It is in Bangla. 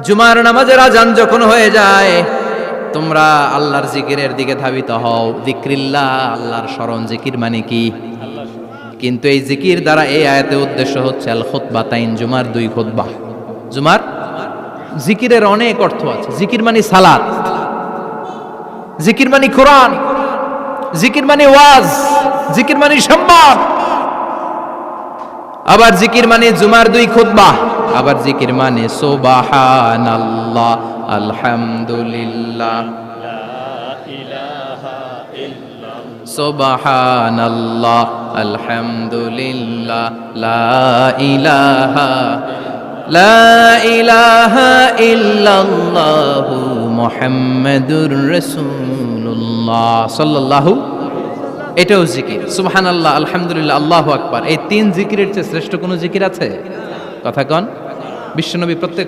জুমার নামাজের আজান যখন হয়ে যায় তোমরা আল্লাহর জিকিরের দিকে ধাবিত হও। যিকরিল্লাহ, আল্লাহর স্মরণ। জিকির মানে কি? কিন্তু এই জিকির দ্বারা এই আয়াতের উদ্দেশ্য হচ্ছে আল খুতবাতাইন, জুমার 2 খুতবা। জুমার জিকিরের অনেক অর্থ আছে। জিকির মানে সালাত, জিকির মানে কোরআন, জিকির মানে ওয়াজ, জিকির মানে সম্মান। আবার জিকির মানে জুমার 2 খুতবা। আবার জিকির মানে সুবহানাল্লাহ, আলহামদুলিল্লাহ, সুবহানাল্লাহ, আলহামদুলিল্লাহ, লা ইলাহা ইল্লাল্লাহু মুহাম্মাদুর রাসূলুল্লাহ সাল্লাল্লাহু। এটাও জিকির। সুবহানাল্লাহ, আলহামদুলিল্লাহ, আল্লাহু আকবার। এই 3 জিকিরের চেয়ে শ্রেষ্ঠ কোনো জিকির আছে? কথা কন। বিশ্বনবী প্রত্যেক